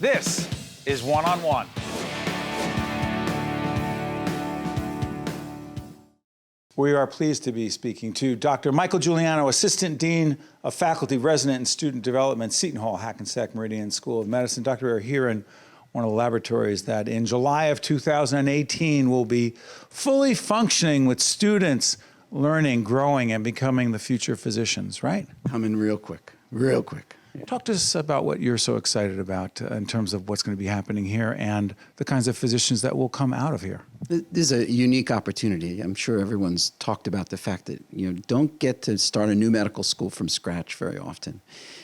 This is One on One. We are pleased to be speaking to Dr. Michael Giuliano, Assistant Dean of Faculty, Resident and Student Development, Seton Hall-Hackensack Meridian School of Medicine. Doctor, we are here in one of the laboratories that in July of 2018 will be fully functioning with students learning, growing, and becoming the future physicians, right? Coming real quick, real quick. Talk to us about what you're so excited about in terms of what's going to be happening here and the kinds of physicians that will come out of here. This is a unique opportunity. I'm sure everyone's talked about the fact that you don't get to start a new medical school from scratch very often.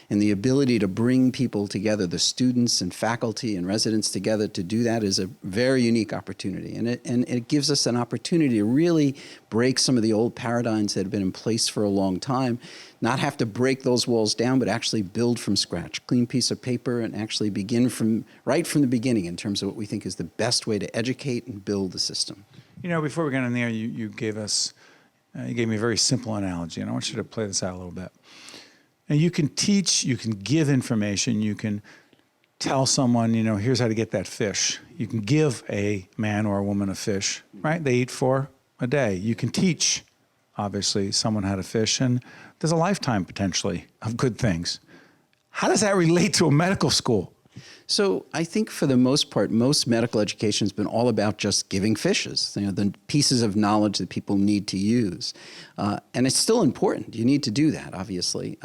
And the ability to bring people together, the students and faculty and residents together to do that is a very unique opportunity. And it gives us an opportunity to really break some of the old paradigms that have been in place for a long time, not have to break those walls down, but actually build from scratch, clean piece of paper, and actually begin right from the beginning in terms of what we think is the best way to educate and build the system. You know, before we got in there, you gave me a very simple analogy, and I want you to play this out a little bit. Now, you can teach, you can give information, you can tell someone, here's how to get that fish. You can give a man or a woman a fish, right? They eat for a day. You can teach, obviously, someone how to fish, and there's a lifetime, potentially, of good things. How does that relate to a medical school? So I think for the most part, most medical education has been all about just giving fishes, the pieces of knowledge that people need to use. And it's still important. You need to do that, obviously.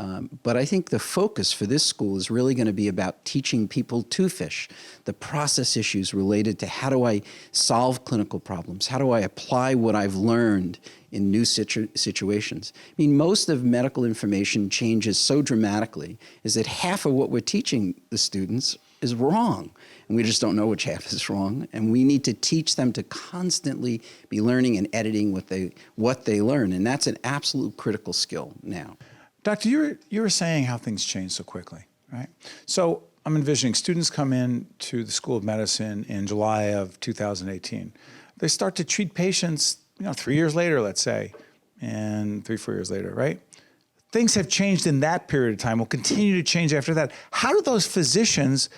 But I think the focus for this school is really going to be about teaching people to fish, the process issues related to how do I solve clinical problems? How do I apply what I've learned in new situations? I mean, most of medical information changes so dramatically is that half of what we're teaching the students is wrong. And we just don't know which half is wrong. And we need to teach them to constantly be learning and editing what they learn. And that's an absolute critical skill now. Doctor, you were saying how things change so quickly, right? So I'm envisioning students come in to the School of Medicine in July of 2018. They start to treat patients 3 years later, let's say, and 3-4 years later, right? Things have changed in that period of time, will continue to change after that. How do those physicians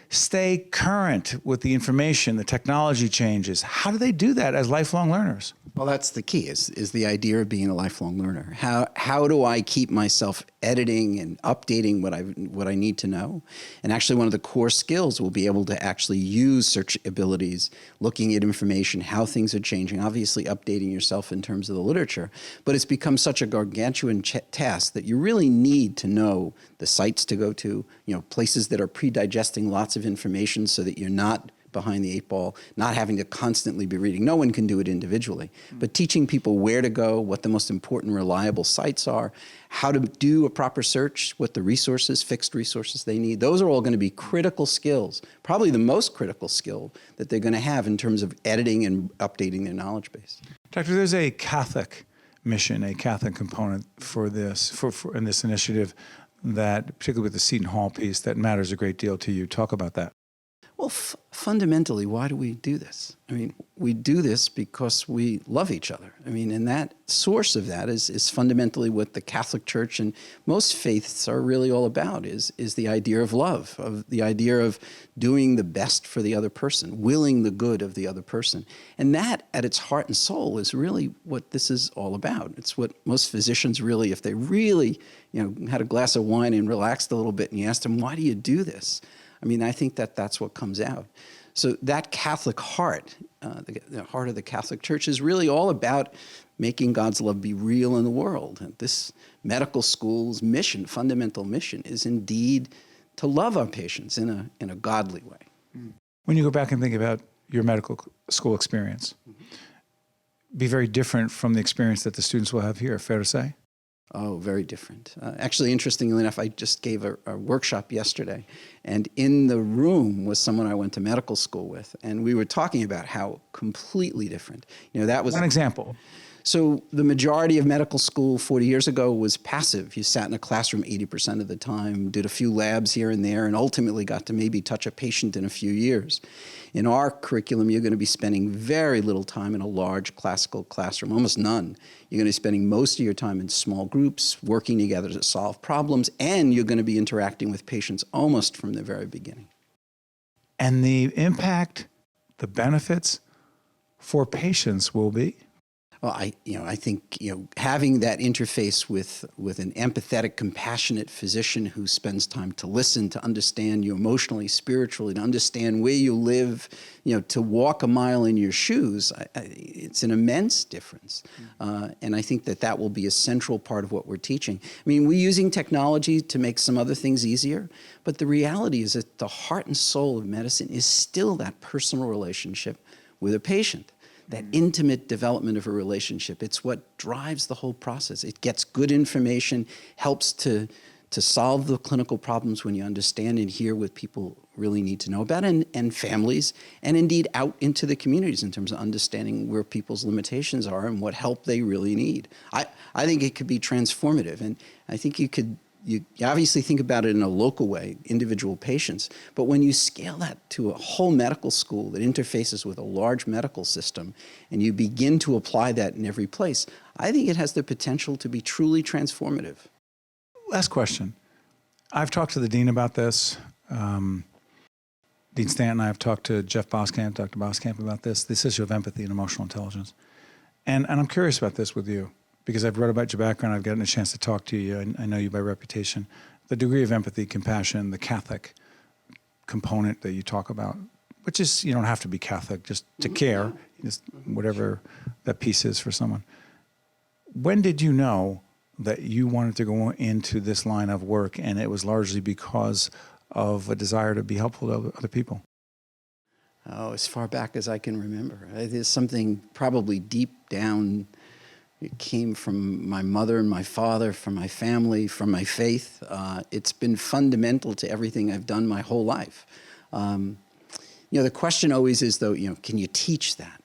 stay current with the information, the technology changes? How do they do that as lifelong learners? Well, that's the key, is the idea of being a lifelong learner. How do I keep myself editing and updating what I need to know? And actually one of the core skills will be able to actually use search abilities, looking at information, how things are changing, obviously updating yourself in terms of the literature. But it's become such a gargantuan task that you really need to know the sites to go to, places that are pre-digesting lots of information so that you're not behind the 8 ball, not having to constantly be reading. No one can do it individually, but teaching people where to go, what the most important reliable sites are, how to do a proper search, what the resources, fixed resources they need. Those are all going to be critical skills, probably the most critical skill that they're going to have in terms of editing and updating their knowledge base. Doctor, there's a Catholic mission, a Catholic component for this, in this initiative, that particularly with the Seton Hall piece, that matters a great deal to you. Talk about that. Well, fundamentally, why do we do this? I mean, we do this because we love each other. I mean, and that source of that is fundamentally what the Catholic Church and most faiths are really all about, is the idea of love, of the idea of doing the best for the other person, willing the good of the other person. And that, at its heart and soul, is really what this is all about. It's what most physicians really, if they really, had a glass of wine and relaxed a little bit and you asked them, why do you do this? I mean, I think that's what comes out. So that Catholic heart, the heart of the Catholic Church, is really all about making God's love be real in the world. And this medical school's mission, fundamental mission, is indeed to love our patients in a godly way. When you go back and think about your medical school experience, be very different from the experience that the students will have here, fair to say? Oh, very different. Actually, interestingly enough, I just gave a workshop yesterday, and in the room was someone I went to medical school with, and we were talking about how completely different. That was one example. So the majority of medical school 40 years ago was passive. You sat in a classroom 80% of the time, did a few labs here and there, and ultimately got to maybe touch a patient in a few years. In our curriculum, you're going to be spending very little time in a large classical classroom, almost none. You're going to be spending most of your time in small groups, working together to solve problems, and you're going to be interacting with patients almost from the very beginning. and the impact, the benefits for patients will be? Well, I think, having that interface with an empathetic, compassionate physician who spends time to listen, to understand you emotionally, spiritually, to understand where you live, to walk a mile in your shoes, it's an immense difference. And I think that will be a central part of what we're teaching. I mean, we're using technology to make some other things easier, but the reality is that the heart and soul of medicine is still that personal relationship with a patient. That intimate development of a relationship. It's what drives the whole process. It gets good information, helps to solve the clinical problems when you understand and hear what people really need to know about, and families, and indeed out into the communities in terms of understanding where people's limitations are and what help they really need. I think it could be transformative, and I think you obviously think about it in a local way, individual patients, but when you scale that to a whole medical school that interfaces with a large medical system, and you begin to apply that in every place, I think it has the potential to be truly transformative. Last question. I've talked to the dean about this. Dean Stanton, I've talked to Dr. Boskamp about this issue of empathy and emotional intelligence. And I'm curious about this with you, because I've read about your background, I've gotten a chance to talk to you, I know you by reputation. The degree of empathy, compassion, the Catholic component that you talk about, which is, you don't have to be Catholic just to care, just whatever that piece is for someone. When did you know that you wanted to go into this line of work, and it was largely because of a desire to be helpful to other people? Oh, as far back as I can remember. There's something probably deep down. It came from my mother and my father, from my family, from my faith. It's been fundamental to everything I've done my whole life. The question always is, though, can you teach that?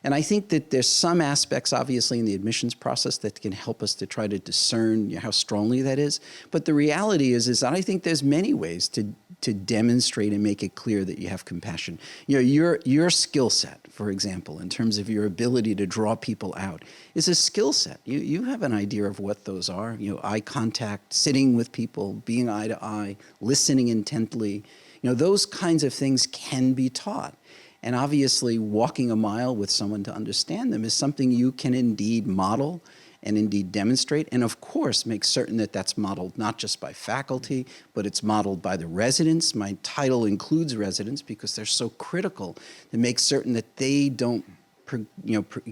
And I think that there's some aspects, obviously, in the admissions process that can help us to try to discern how strongly that is. But the reality is that I think there's many ways to demonstrate and make it clear that you have compassion. Your skill set, for example, in terms of your ability to draw people out, is a skill set. You have an idea of what those are. Eye contact, sitting with people, being eye to eye, listening intently. Those kinds of things can be taught. And obviously, walking a mile with someone to understand them is something you can indeed model and indeed demonstrate. And of course, make certain that that's modeled not just by faculty, but it's modeled by the residents. My title includes residents because they're so critical to make certain that they don't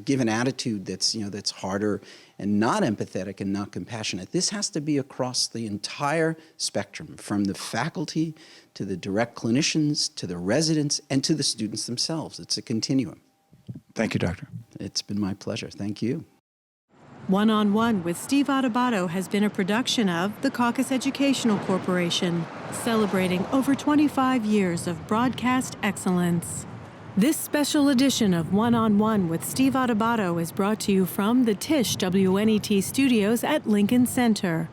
give an attitude that's harder and not empathetic and not compassionate. This has to be across the entire spectrum, from the faculty to the direct clinicians, to the residents, and to the students themselves. It's a continuum. Thank you, Doctor. It's been my pleasure. Thank you. One-on-One with Steve Adubato has been a production of the Caucus Educational Corporation, celebrating over 25 years of broadcast excellence. This special edition of One-on-One with Steve Adubato is brought to you from the Tisch WNET studios at Lincoln Center.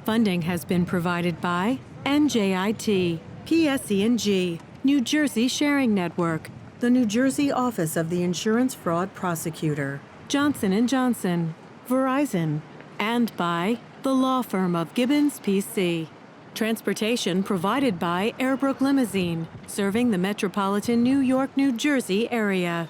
Funding has been provided by NJIT, PSE&G, New Jersey Sharing Network, the New Jersey Office of the Insurance Fraud Prosecutor, Johnson & Johnson, Verizon, and by the law firm of Gibbons PC. Transportation provided by Airbrook Limousine, serving the metropolitan New York, New Jersey area.